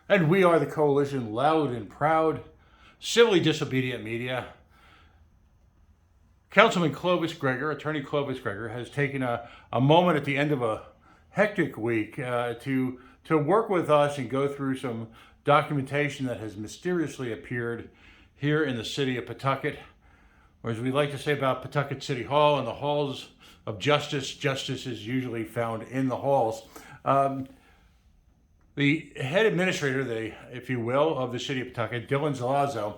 And we are the coalition, loud and proud, civilly disobedient media. Councilman Clovis Gregor, Attorney Clovis Gregor, has taken a moment at the end of a hectic week to work with us and go through some documentation that has mysteriously appeared here in the city of Pawtucket. Or as we like to say about Pawtucket City Hall, in the halls of justice, justice is usually found in the halls. The head administrator, if you will, of the city of Pawtucket, Dylan Zalazzo,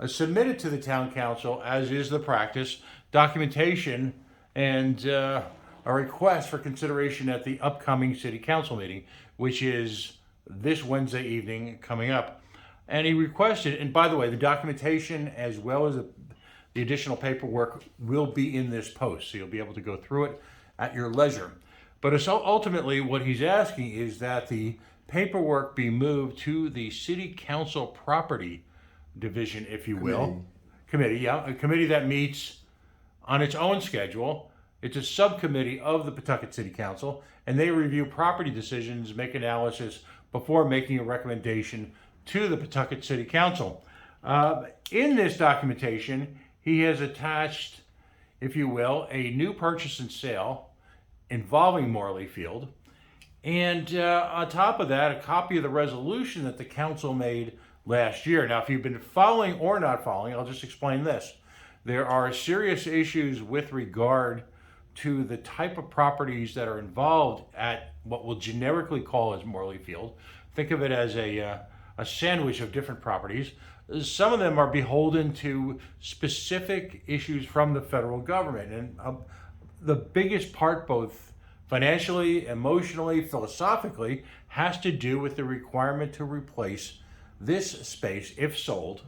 submitted to the town council, as is the practice, documentation and a request for consideration at the upcoming city council meeting, which is this Wednesday evening coming up. And he requested, and by the way, the documentation as well as the additional paperwork will be in this post, so you'll be able to go through it at your leisure. But it's ultimately what he's asking is that the paperwork be moved to the city council property division, if you will. Committee, yeah. A committee that meets on its own schedule. It's a subcommittee of the Pawtucket City Council, and they review property decisions, make analysis before making a recommendation to the Pawtucket City Council. In this documentation, he has attached, if you will, a new purchase and sale involving Morley Field. And on top of that, a copy of the resolution that the council made last year. Now, if you've been following or not following, I'll just explain this. There are serious issues with regard to the type of properties that are involved at what we'll generically call as Morley Field. Think of it as a sandwich of different properties. Some of them are beholden to specific issues from the federal government. And the biggest part, both financially, emotionally, philosophically, has to do with the requirement to replace this space, if sold,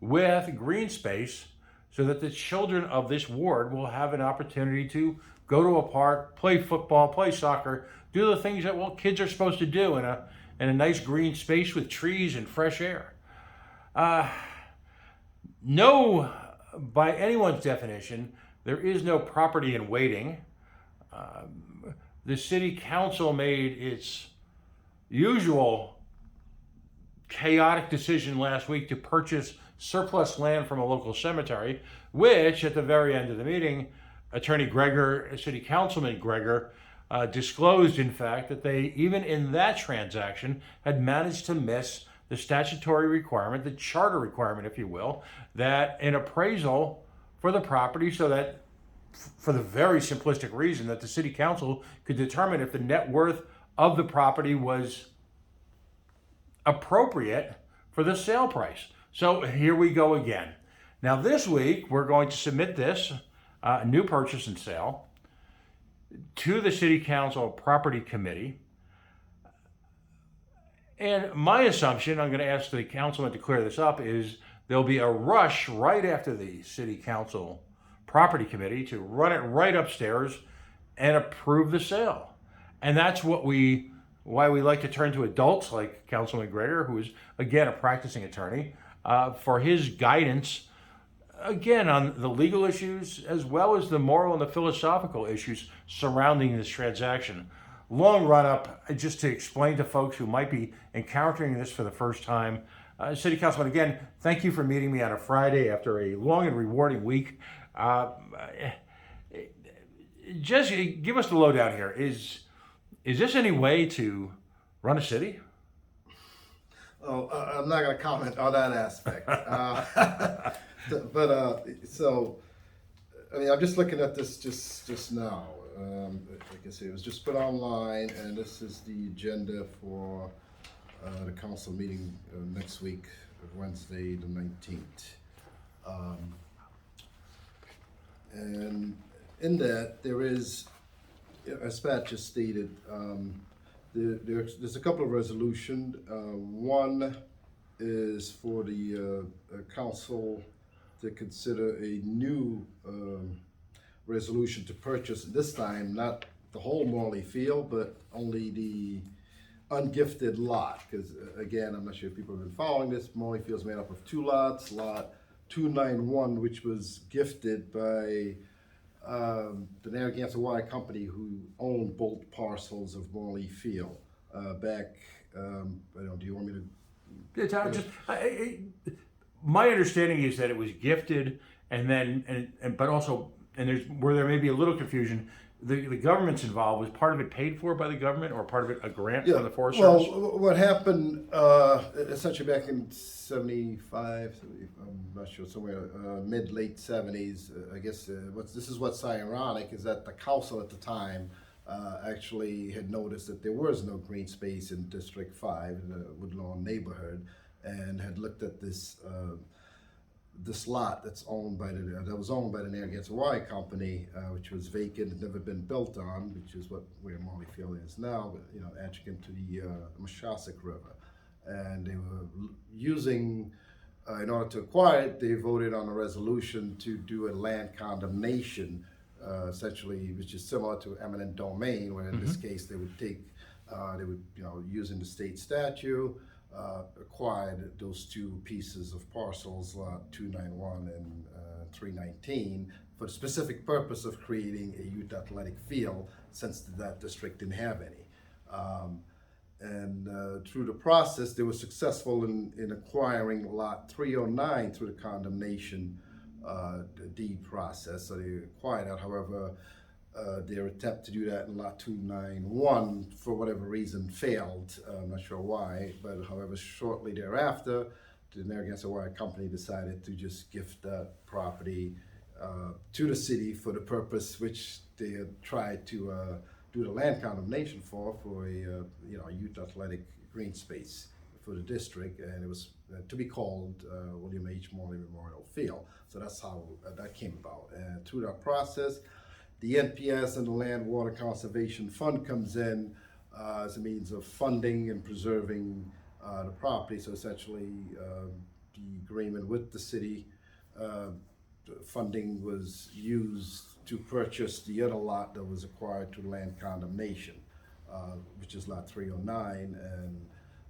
with green space so that the children of this ward will have an opportunity to go to a park, play football, play soccer, do the things that kids are supposed to do in a nice green space with trees and fresh air. No, by anyone's definition, there is no property in waiting. The city council made its usual chaotic decision last week to purchase surplus land from a local cemetery, which at the very end of the meeting, Attorney Gregor, City Councilman Gregor, disclosed, in fact, that they, even in that transaction, had managed to miss the statutory requirement, the charter requirement, if you will, that an appraisal for the property, so that for the very simplistic reason that the city council could determine if the net worth of the property was appropriate for the sale price. So here we go again. Now this week, we're going to submit this new purchase and sale to the city council property committee. And my assumption, I'm going to ask the councilman to clear this up, is there'll be a rush right after the city council property committee to run it right upstairs and approve the sale. And that's why we like to turn to adults like Councilman Gregor, who is, again, a practicing attorney, for his guidance, again, on the legal issues as well as the moral and the philosophical issues surrounding this transaction. Long run up, just to explain to folks who might be encountering this for the first time. City Councilman, again, thank you for meeting me on a Friday after a long and rewarding week. Just give us the lowdown here. Is this any way to run a city? Oh, I'm not going to comment on that aspect. So, I mean, I'm just looking at this just now. Like I say, it was just put online, and this is the agenda for the council meeting next week, Wednesday the 19th. And in that, there is, as Pat just stated, there's a couple of resolutions. One is for the council to consider a new resolution to purchase, this time not the whole Morley Field, but only the ungifted lot. Because again, I'm not sure if people have been following this. Morley Field is made up of two lots. Lot 291, which was gifted by the Narragansett Water Company, who owned both parcels of Morley Field. back, do you want me to? It's my understanding is that it was gifted, and then but also, and there's where there may be a little confusion. The government's involved. Was part of it paid for by the government, or part of it a grant from the Forest Service? Well, what happened essentially back in '75, I'm not sure, somewhere mid-late '70s, I guess. This is what's ironic is that the council at the time actually had noticed that there was no green space in District 5, in the Woodlawn neighborhood, and had looked at this lot that was owned by the Narragansett Water Company, which was vacant, had never been built on, which is where Morley Field is now, but adjacent to the Machinations River, and they were using. In order to acquire it, they voted on a resolution to do a land condemnation, essentially, which is similar to eminent domain, where in this case they would take, using the state statute, acquired those two pieces of parcels, lot 291 and 319, for the specific purpose of creating a youth athletic field, since that district didn't have any. And through the process, they were successful in acquiring lot 309 through the condemnation deed process. So they acquired that. However, their attempt to do that in lot 291, for whatever reason, failed. I'm not sure why, but however, shortly thereafter, the Narragansett Water Company decided to just gift that property to the city for the purpose which they had tried to do the land condemnation for a youth athletic green space for the district, and it was to be called William H. Morley Memorial Field. So that's how that came about. And through that process, the NPS and the Land Water Conservation Fund comes in as a means of funding and preserving the property. So essentially, the agreement with the city, funding was used to purchase the other lot that was acquired through land condemnation, which is lot 309, and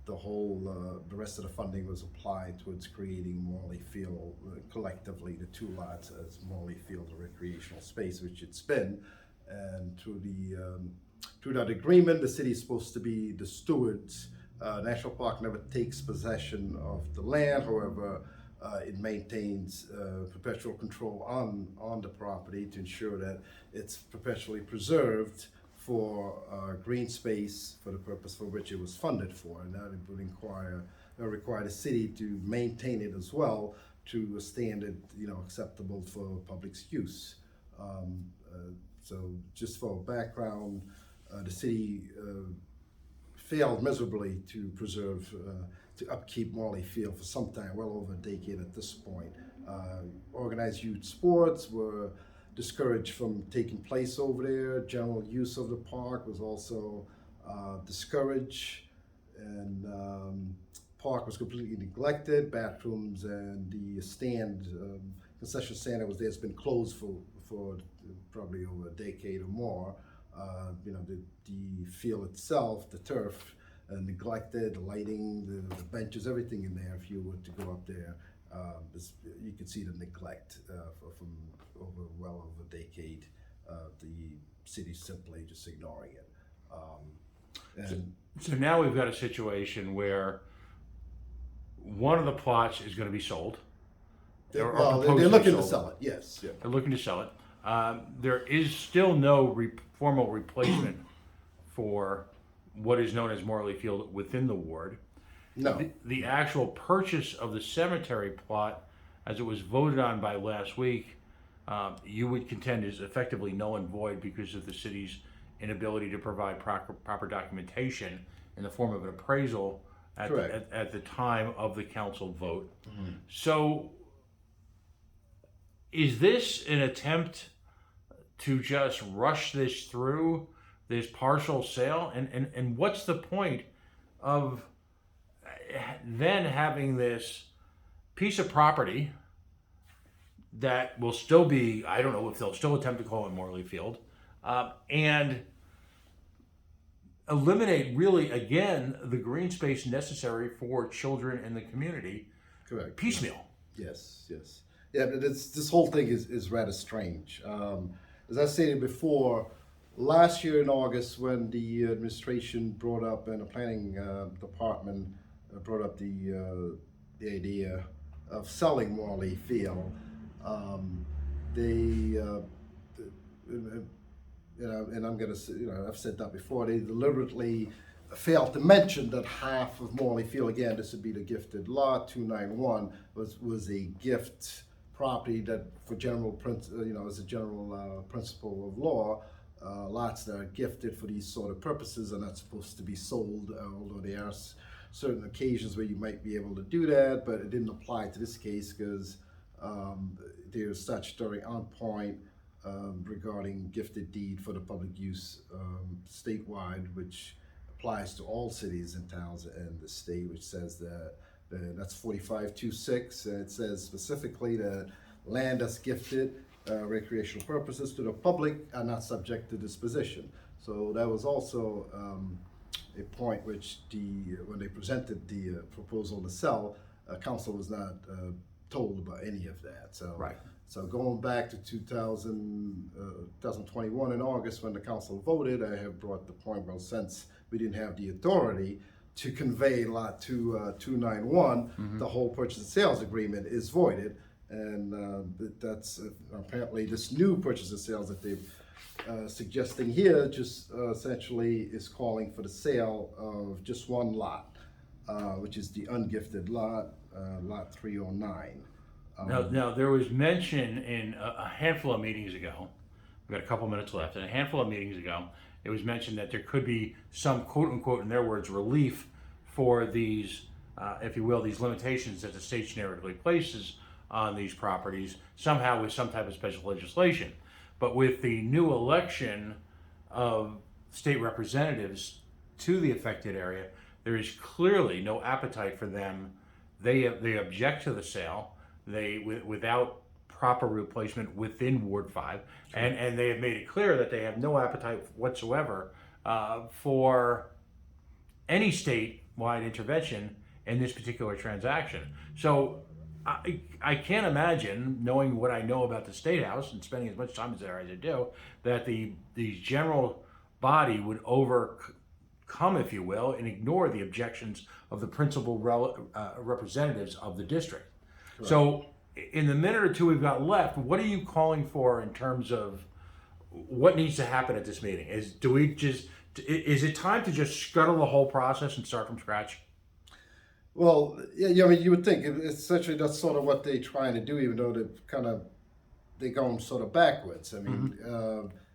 the rest of the funding was applied towards creating Morley Field, collectively the two lots as Morley Field, a recreational space, which it's been. And through that agreement, the city is supposed to be the stewards. National Park never takes possession of the land. However, it maintains perpetual control on the property to ensure that it's perpetually preserved for green space for the purpose for which it was funded for, and that it would require the city to maintain it as well to a standard acceptable for public's use. So just for background, the city failed miserably to preserve, to upkeep Morley Field for some time, well over a decade at this point. Organized youth sports were discouraged from taking place over there. General use of the park was also discouraged, and park was completely neglected. Bathrooms and the concession stand that was there has been closed for probably over a decade or more. The field itself, the turf, neglected, the lighting, the benches, everything in there. If you were to go up there, you could see the neglect from well over a decade. The city simply just ignoring it. So now we've got a situation where one of the plots is going to be sold. They're looking to sell it. Yes. Yeah. They're looking to sell it. There is still no formal replacement for what is known as Morley Field within the ward. No. The actual purchase of the cemetery plot, as it was voted on by last week, you would contend is effectively null and void because of the city's inability to provide proper documentation in the form of an appraisal at the time of the council vote. Mm-hmm. So is this an attempt to just rush this through, this partial sale? And what's the point of then having this piece of property that will still be, I don't know if they'll still attempt to call it Morley Field, and eliminate really, again, the green space necessary for children in the community. Correct. Piecemeal. Yes. Yeah, but this whole thing is rather strange. As I stated before, last year in August, when the administration brought up and the planning department brought up the idea of selling Morley Field, they and I'm gonna say, I've said that before. They deliberately failed to mention that half of Morley Field, again, this would be the gifted lot 291, was a gift property that, for general as a general principle of law, lots that are gifted for these sort of purposes are not supposed to be sold, although there are certain occasions where you might be able to do that, but it didn't apply to this case because there's statutory on point regarding gifted deed for the public use statewide, which applies to all cities and towns in the state, which says that that's 4526, and it says specifically that land that's gifted recreational purposes to the public are not subject to disposition. So that was also a point which when they presented the proposal to sell, council was not told about any of that. So Right. So going back to 2021 in August, when the council voted, I have brought the point, well, since we didn't have the authority to convey lot 291, the whole purchase and sales agreement is voided. And that's apparently this new purchase and sales that they're suggesting here just essentially is calling for the sale of just one lot, which is the ungifted lot, lot 309. Now, there was mention in a handful of meetings ago, we've got a couple minutes left, in a handful of meetings ago, it was mentioned that there could be some quote unquote, in their words, relief for these, if you will, these limitations that the state generically places on these properties, somehow with some type of special legislation. But with the new election of state representatives to the affected area, there is clearly no appetite for them. They object to the sale. Without proper replacement within Ward 5, and they have made it clear that they have no appetite whatsoever for any statewide intervention in this particular transaction. So I can't imagine, knowing what I know about the State House and spending as much time there as I do, that the general body would overcome, if you will, and ignore the objections of the principal representatives of the district. Correct. So in the minute or two we've got left, what are you calling for in terms of what needs to happen at this meeting? Is it time to just scuttle the whole process and start from scratch? Well, yeah, I mean, you would think essentially that's sort of what they're trying to do, even though they're going sort of backwards. I mean,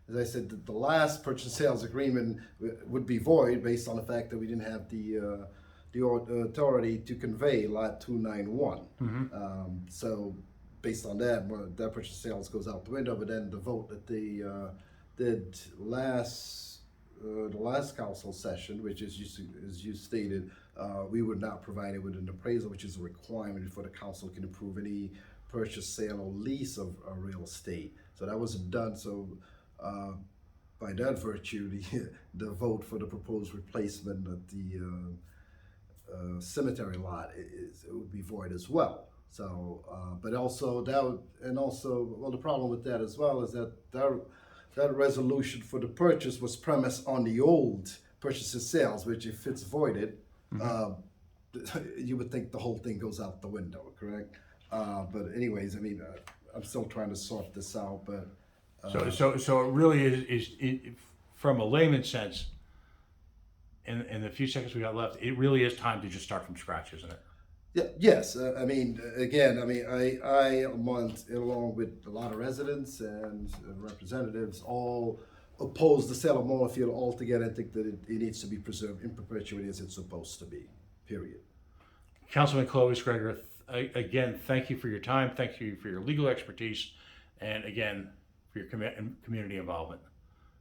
as I said, the last purchase and sales agreement would be void based on the fact that we didn't have the authority to convey lot 291. So based on that, that purchase and sales goes out the window. But then the vote that they did the last council session, which is, as you stated, we were not provided with an appraisal, which is a requirement before the council can approve any purchase, sale, or lease of real estate. So that wasn't done. So by that virtue, the vote for the proposed replacement of the cemetery lot it would be void as well. So, but also well, the problem with that as well is that resolution for the purchase was premised on the old purchase and sales, which if it's voided, you would think the whole thing goes out the window, correct? But anyways, I mean, I'm still trying to sort this out, but. So it really is from a layman's sense, in the few seconds we got left, it really is time to just start from scratch, isn't it? Yeah, yes. I mean, again, I along with a lot of residents and representatives, all oppose the sale of Morley Field altogether and think that it needs to be preserved in perpetuity as it's supposed to be, period. Councilman Clovis, Gregor, again, thank you for your time. Thank you for your legal expertise. And again, for your community involvement.